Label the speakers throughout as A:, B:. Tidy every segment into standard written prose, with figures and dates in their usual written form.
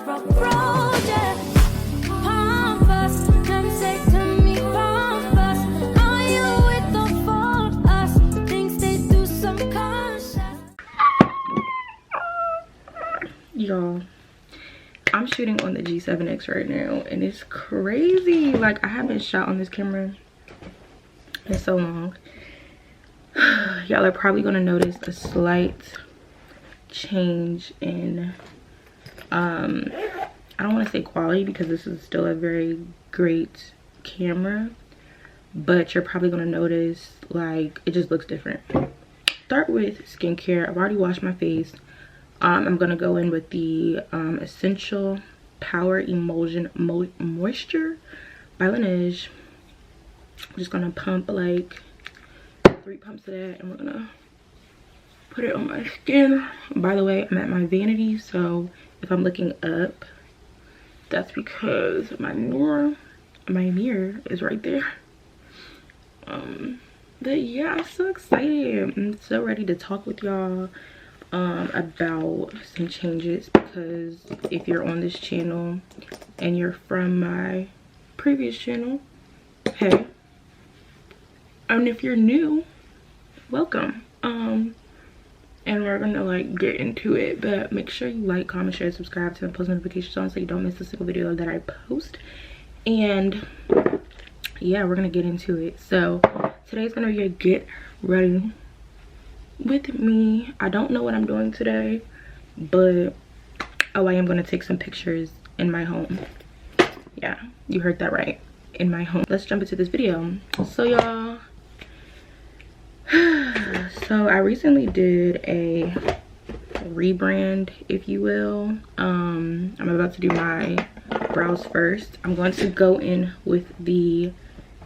A: rough road, yeah. Pump us, them say to me, pump us. Are you with the for us? Things they do subconscious.
B: Y'all, I'm shooting on the G7X right now, and it's crazy. Like, I haven't shot on this camera in so long. Y'all are probably gonna notice a slight change in I don't want to say quality, because this is still a very great camera, but you're probably gonna notice like it just looks different. Start with skincare. I've already washed my face. I'm gonna go in with the Essential Power Emulsion Moisture by Laneige. I'm just gonna pump like 3 pumps of that, and we're gonna put it on my skin. By the way, I'm at my vanity, so if I'm looking up, that's because my mirror is right there. But yeah, I'm so excited. I'm so ready to talk with y'all about some changes, because if you're on this channel and you're from my previous channel, hey, and if you're new, welcome. And we're gonna like get into it, but make sure you like, comment, share, subscribe, turn post notifications on so you don't miss a single video that I post. And yeah, we're gonna get into it. So today's gonna be a get ready with me. I don't know what I'm doing today, but oh, I am gonna take some pictures in my home. Yeah, you heard that right, in my home. Let's jump into this video. So y'all, so I recently did a rebrand, if you will. I'm about to do my brows first. I'm going to go in with the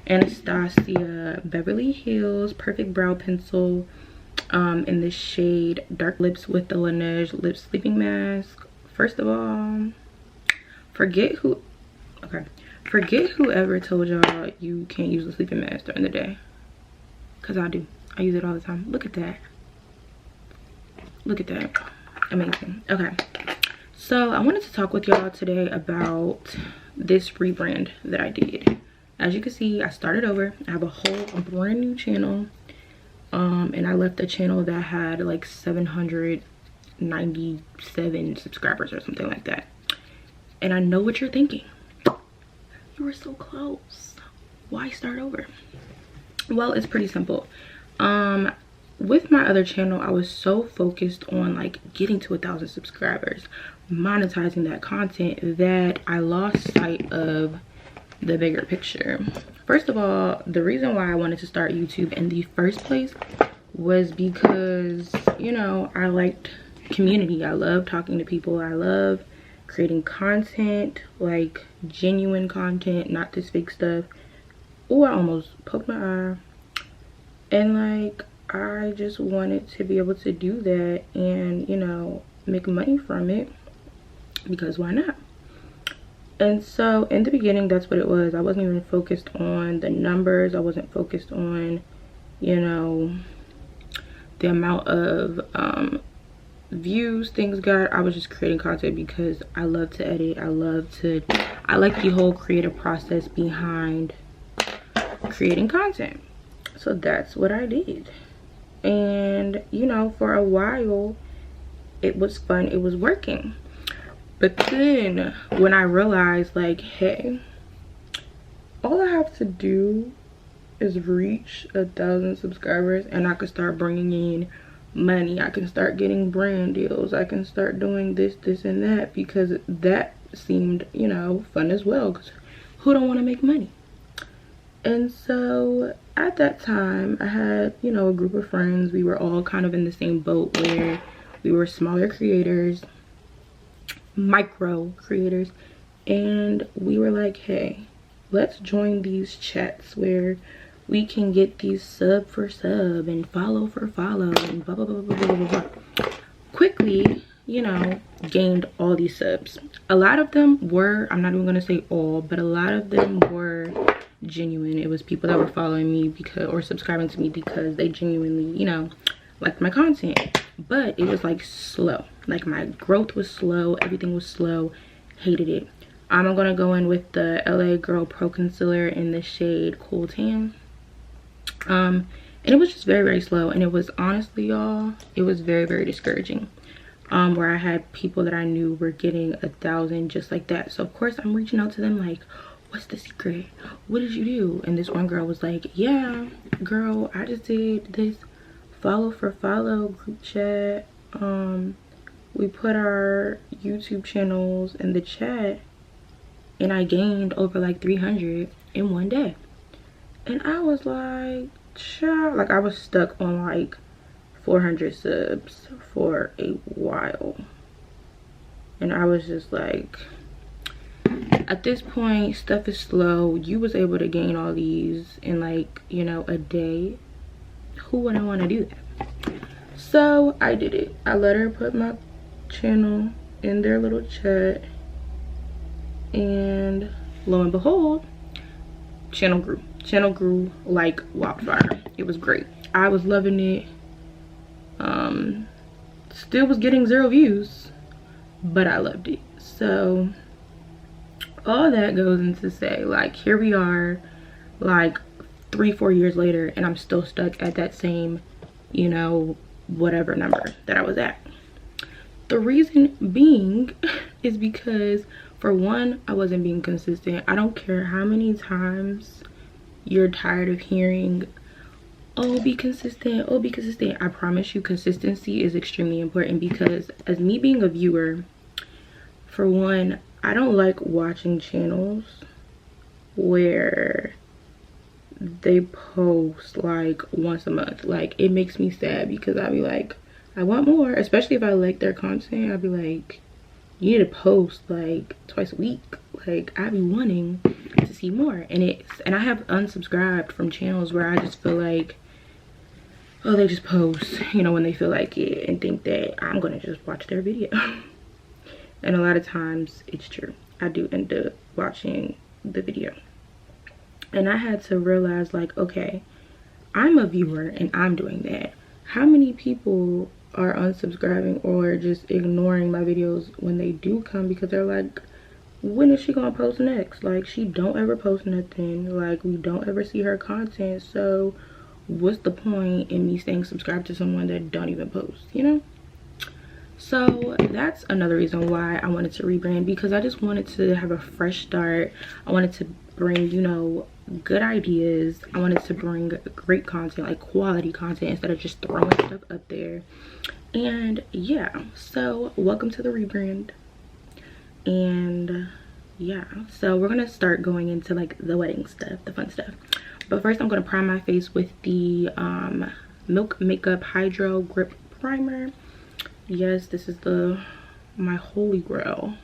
B: Anastasia Beverly Hills Perfect Brow Pencil in the shade Dark Lips with the Laneige Lip Sleeping Mask. First of all, forget whoever told y'all you can't use a sleeping mask during the day, because I do. I use it all the time. Look at that. Look at that. Amazing. Okay, so I wanted to talk with y'all today about this rebrand that I did. As you can see, I started over. I have a brand new channel, and I left a channel that had like 797 subscribers or something like that. And I know what you're thinking. You were so close. Why start over? Well, it's pretty simple. With my other channel, I was so focused on like getting to 1,000 subscribers, monetizing that content, that I lost sight of the bigger picture. First of all, the reason why I wanted to start YouTube in the first place was because, you know, I liked community. I love talking to people. I love creating content, like genuine content, not this fake stuff. Oh, I almost poked my eye. And like, I just wanted to be able to do that and, you know, make money from it, because why not? And so in the beginning, that's what it was. I wasn't even focused on the numbers. I wasn't focused on, you know, the amount of views things got. I was just creating content because I love to edit. I like the whole creative process behind creating content. So that's what I did. And, you know, for a while, it was fun. It was working. But then when I realized, like, hey, all I have to do is reach 1,000 subscribers and I could start bringing in money. I can start getting brand deals. I can start doing this, and that, because that seemed, you know, fun as well. Because who don't want to make money? And so at that time, I had, you know, a group of friends. We were all kind of in the same boat where we were smaller creators, micro creators, and we were like, hey, let's join these chats where we can get these sub for sub and follow for follow and blah blah blah blah blah blah blah. Quickly, you know, gained all these subs. A lot of them were, I'm not even gonna say all, but a lot of them were genuine. It was people that were following me because, or subscribing to me because they genuinely, you know, liked my content. But it was like slow. Like my growth was slow, everything was slow. hated it. I'm gonna go in with the LA Girl Pro Concealer in the shade Cool Tan. And it was just very, very slow, and it was honestly, y'all, it was very, very discouraging. Where I had people that I knew were getting 1,000 just like that. So of course I'm reaching out to them like, what's the secret? What did you do? And this one girl was like, yeah, girl, I just did this follow for follow group chat. We put our YouTube channels in the chat, and I gained over like 300 in one day. And I was like, child, like I was stuck on like 400 subs for a while. And I was just like, at this point, stuff is slow. You was able to gain all these in like, you know, a day. Who wouldn't want to do that? So I did it. I let her put my channel in their little chat, and lo and behold, channel grew like wildfire. It was great. I was loving it. Still was getting 0 views, but I loved it. So all that goes into say, like, here we are like 3-4 years later, and I'm still stuck at that same, you know, whatever number that I was at. The reason being is because, for one, I wasn't being consistent. I don't care how many times you're tired of hearing, oh, be consistent, oh, be consistent. I promise you, consistency is extremely important, because as me being a viewer, for one, I don't like watching channels where they post like once a month. Like, it makes me sad, because I'll be like, I want more. Especially if I like their content, I'll be like, you need to post like twice a week. Like, I be wanting to see more. And I have unsubscribed from channels where I just feel like, oh, they just post, you know, when they feel like it, and think that I'm gonna just watch their video. And a lot of times it's true, I do end up watching the video. And I had to realize, like, okay, I'm a viewer and I'm doing that. How many people are unsubscribing or just ignoring my videos when they do come, because they're like, when is she gonna post next? Like, she don't ever post nothing. Like, we don't ever see her content, so what's the point in me staying subscribed to someone that don't even post, you know? So that's another reason why I wanted to rebrand, because I just wanted to have a fresh start. I wanted to bring, you know, good ideas. I wanted to bring great content, like quality content, instead of just throwing stuff up there. And yeah, so welcome to the rebrand. And yeah, so we're gonna start going into like the wedding stuff, the fun stuff. But first, I'm gonna prime my face with the Milk Makeup Hydro Grip Primer. Yes, this is my holy grail.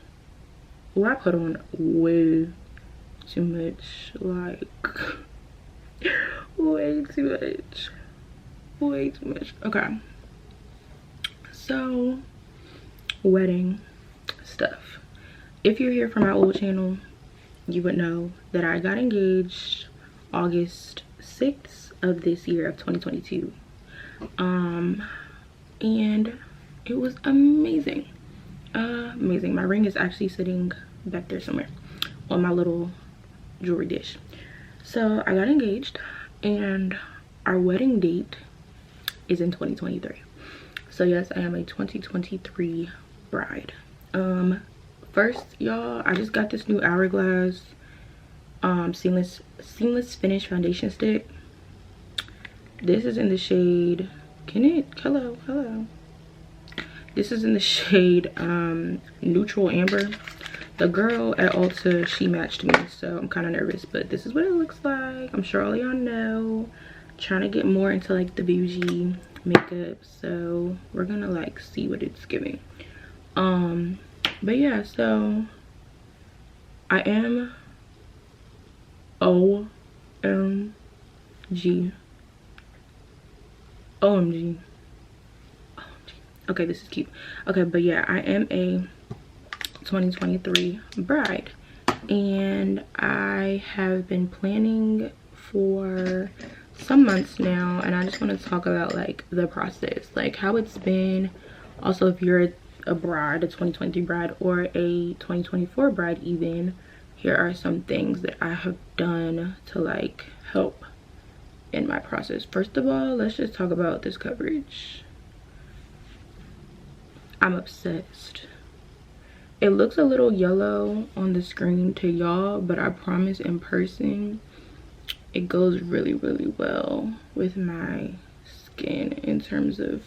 B: Well, I put on way too much, like way too much. Okay, so wedding stuff. If you're here from my old channel, you would know that I got engaged August 6th of this year of 2022. And it was amazing. Amazing. My ring is actually sitting back there somewhere on my little jewelry dish. So I got engaged, and our wedding date is in 2023. So yes, I am a 2023 bride. First, y'all, I just got this new Hourglass seamless finish foundation stick. This is in the shade, hello. This is in the shade Neutral Amber. The girl at Ulta, she matched me, so I'm kind of nervous, but this is what it looks like. I'm sure all y'all know. Trying to get more into like the bougie makeup, so we're gonna like see what it's giving. But yeah, so I am OMG. Okay, this is cute. Okay, but yeah, I am a 2023 bride, and I have been planning for some months now, and I just want to talk about like the process, like how it's been. Also, if you're a bride, a 2023 bride or a 2024 bride even, here are some things that I have done to like help in my process. First of all, let's just talk about this coverage. I'm obsessed. It looks a little yellow on the screen to y'all, but I promise in person it goes really, really well with my skin in terms of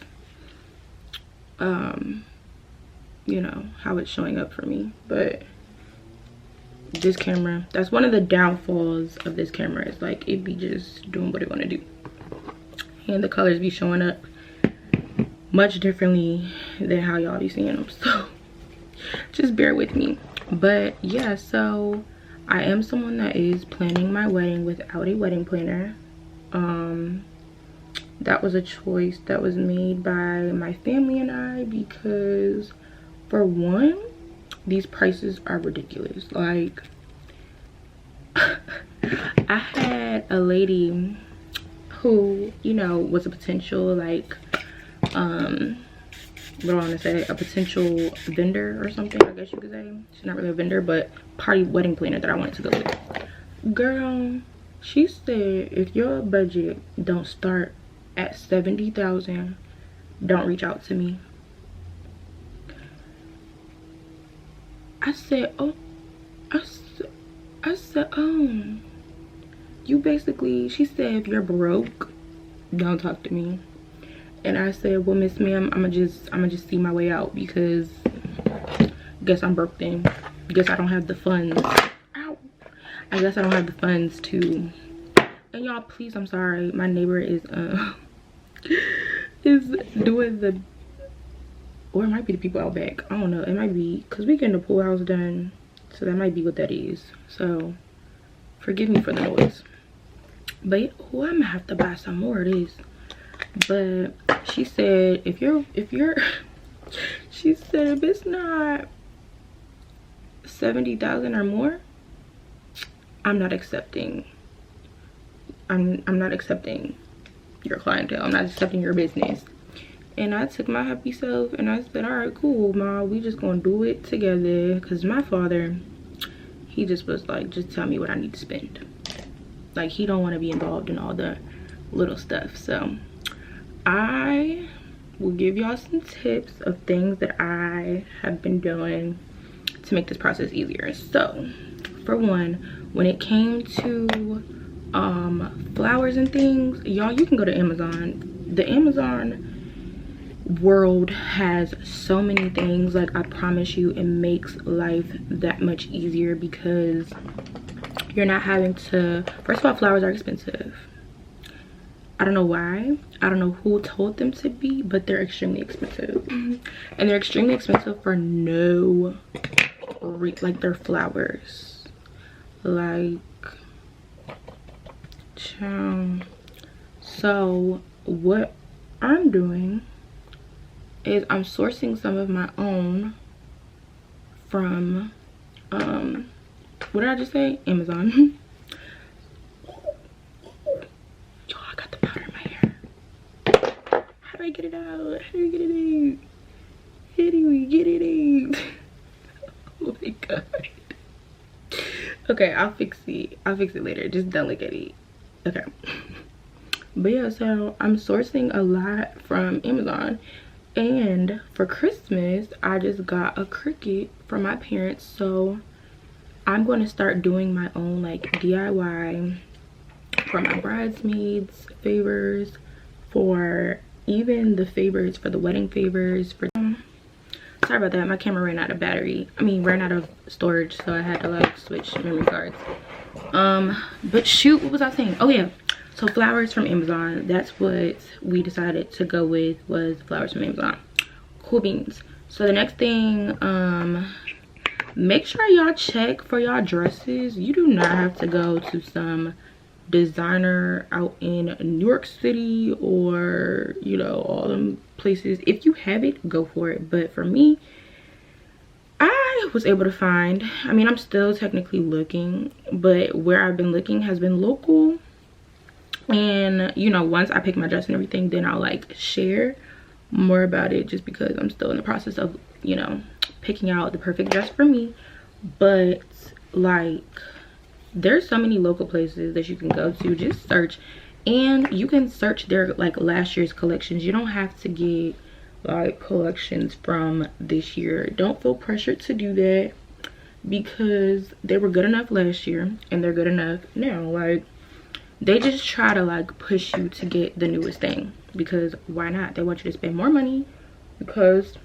B: you know, how it's showing up for me. But this camera, that's one of the downfalls of this camera, is like it be just doing what it want to do, and the colors be showing up much differently than how y'all be seeing them, so just bear with me. But yeah, so I am someone that is planning my wedding without a wedding planner. That was a choice that was made by my family and I, because for one, these prices are ridiculous. Like I had a lady who, you know, was a potential like what do I want to say, a potential vendor or something, I guess you could say. She's not really a vendor, but party wedding planner that I wanted to go with. Girl, she said if your budget don't start at 70,000, don't reach out to me. I said, oh, I said, you basically, she said, if you're broke, don't talk to me. And I said, well, Miss Ma'am, I'ma just see my way out, because guess I'm broke then. Guess I don't have the funds. Ow. I guess I don't have the funds to. And y'all, please, I'm sorry. My neighbor is doing the, or it might be the people out back. I don't know. It might be, because we getting the pool house done, so that might be what that is. So forgive me for the noise. But yeah, oh, I'm gonna have to buy some more of this. But she said if you're she said if it's not 70,000 or more, I'm not accepting. I'm not accepting your clientele. I'm not accepting your business. And I took my happy self and I said, all right, cool, Ma, we just gonna do it together. Because my father, he just was like, just tell me what I need to spend. Like, he don't want to be involved in all the little stuff. So I will give y'all some tips of things that I have been doing to make this process easier. So for one, when it came to flowers and things, y'all, you can go to Amazon. The Amazon world has so many things. Like, I promise you, it makes life that much easier, because you're not having to, first of all, flowers are expensive. I don't know why. I don't know who told them to be, but they're extremely expensive. And they're extremely expensive for no like, they're flowers. Like, so what I'm doing is I'm sourcing some of my own from what did I just say? Amazon. I got the powder in my hair. How do I get it out? How do we get it out? How do we get it out? Oh my god. Okay, I'll fix it later. Just don't look at it. Okay. But yeah, so I'm sourcing a lot from Amazon. And for Christmas, I just got a Cricut from my parents. So I'm going to start doing my own like DIY for my bridesmaids favors, for even the favors for the wedding favors. For sorry about that, my camera ran out of battery. I mean, ran out of storage, so I had to like switch memory cards. But shoot, what was I saying? Oh yeah, so flowers from Amazon. That's what we decided to go with, was flowers from Amazon. Cool beans. So the next thing, make sure y'all check for y'all dresses. You do not have to go to some designer out in New York City, or you know, all them places. If you have it, go for it. But for me, I was able to find, I mean, I'm still technically looking, but where I've been looking has been local. And you know, once I pick my dress and everything, then I'll like share more about it, just because I'm still in the process of you know, picking out the perfect dress for me. But like, there's so many local places that you can go to. Just search, and you can search their like last year's collections. You don't have to get like collections from this year. Don't feel pressured to do that, because they were good enough last year and they're good enough now. Like, they just try to like push you to get the newest thing, because why not? They want you to spend more money because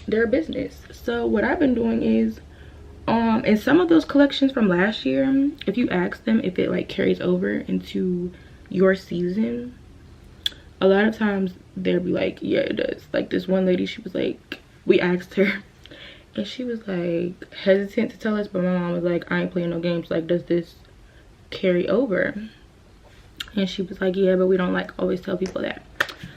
B: they're a business. So what I've been doing is, in some of those collections from last year, if you ask them if it like carries over into your season, a lot of times they'll be like, yeah, it does. Like this one lady, she was like, we asked her and she was like hesitant to tell us, but my mom was like, I ain't playing no games, like, does this carry over? And she was like, yeah, but we don't like always tell people that.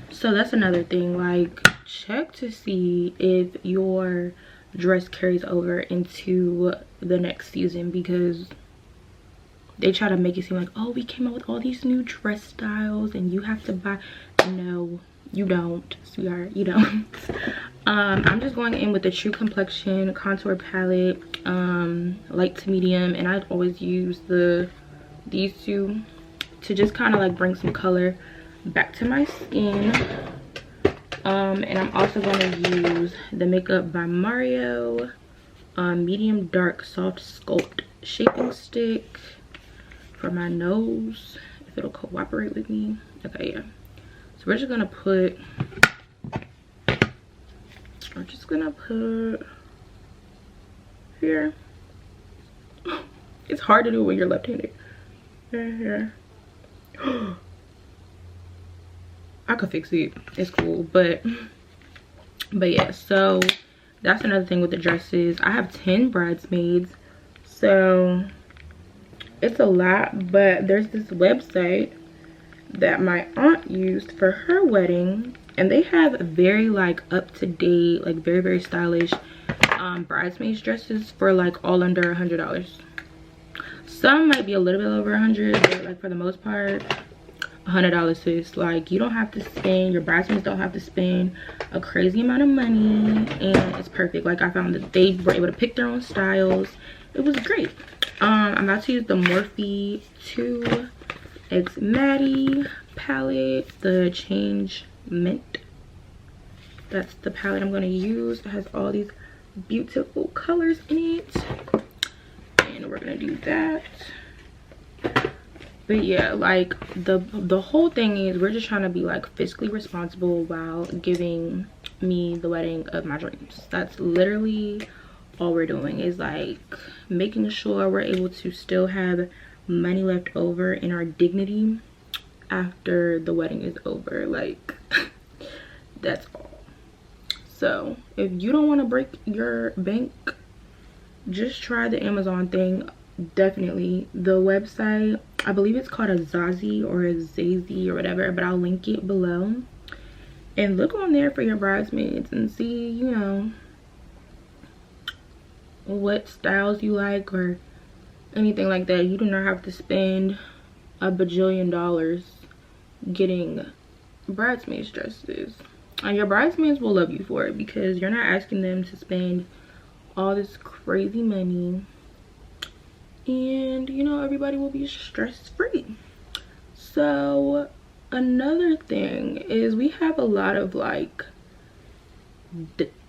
B: So that's another thing, like, check to see if your dress carries over into the next season, because they try to make it seem like, oh, we came out with all these new dress styles and you have to buy. No, you don't, sweetheart, you don't. I'm just going in with the True Complexion contour palette, light to medium, and I always use these two to just kind of like bring some color back to my skin. And I'm also going to use the Makeup by Mario medium dark soft sculpt shaping stick for my nose, if it'll cooperate with me. Okay, yeah. So we're just gonna put here. It's hard to do when you're left-handed. Here. I could fix it, it's cool, but yeah. So that's another thing with the dresses. I have 10 bridesmaids, so it's a lot. But there's this website that my aunt used for her wedding, and they have very like up-to-date, like very stylish bridesmaids dresses for like all under $100. Some might be a little bit over 100, but like for the most part, $100, sis. Like, you don't have to spend, your bridesmaids don't have to spend a crazy amount of money, and it's perfect. Like, I found that they were able to pick their own styles. It was great. I'm about to use the Morphe 2X Matte palette, the Change Mint. That's the palette I'm going to use. It has all these beautiful colors in it, and we're going to do that. But yeah, like the whole thing is, we're just trying to be like fiscally responsible while giving me the wedding of my dreams. That's literally all we're doing, is like making sure we're able to still have money left over in our dignity after the wedding is over. Like, that's all. So if you don't want to break your bank, just try the Amazon thing. Definitely. The website, I believe it's called a Zazie or a Zazie or whatever, but I'll link it below. And look on there for your bridesmaids and see, you know, what styles you like or anything like that. You do not have to spend a bajillion dollars getting bridesmaids dresses, and your bridesmaids will love you for it, because you're not asking them to spend all this crazy money, and you know, everybody will be stress-free. So another thing is, we have a lot of like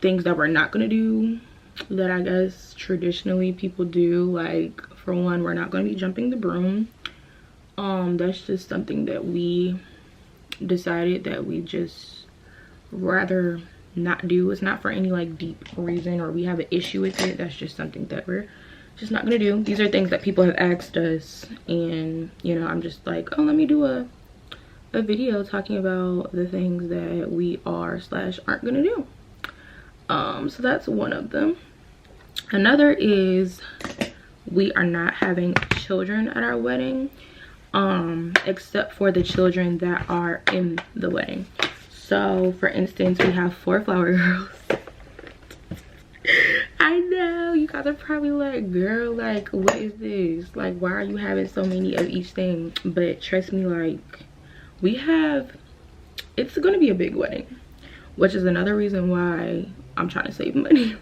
B: things that we're not gonna do that I guess traditionally people do. Like, for one, we're not going to be jumping the broom. That's just something that we decided that we just rather not do. It's not for any like deep reason or we have an issue with it. That's just something that we're just not gonna do. These are things that people have asked us, and you know, I'm just like, oh, let me do a video talking about the things that we are/aren't gonna do. So that's one of them. Another is, we are not having children at our wedding, except for the children that are in the wedding. So for instance, we have 4 flower girls. I know you guys are probably like, girl, like, what is this? Like, why are you having so many of each thing? But trust me, like, it's gonna be a big wedding, which is another reason why I'm trying to save money.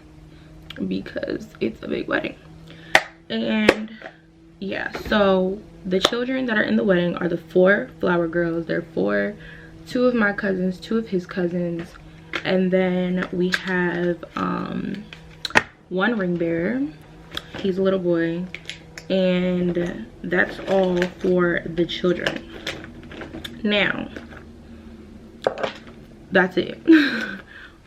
B: because it's a big wedding. And yeah, so the children that are in the wedding are the 4 flower girls. They're 4, 2 of my cousins, 2 of his cousins, and then we have 1 ring bearer. He's a little boy, and that's all for the children. Now that's it.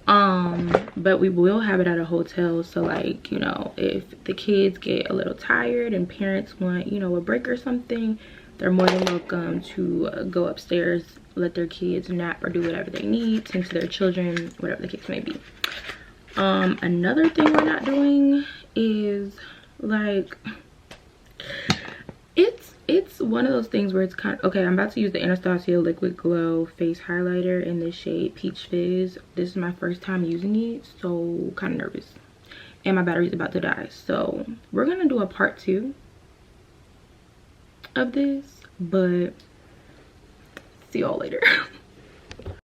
B: But we will have it at a hotel, so like, you know, if the kids get a little tired and parents want, you know, a break or something, they're more than welcome to go upstairs, let their kids nap or do whatever they need, tend to their children, whatever the case may be. Another thing we're not doing is like, it's one of those things where it's kind of, okay, I'm about to use the Anastasia Liquid Glow face highlighter in the shade Peach Fizz. This is my first time using it, so kind of nervous, and my battery's about to die. So we're gonna do a part 2 of this, but see y'all later.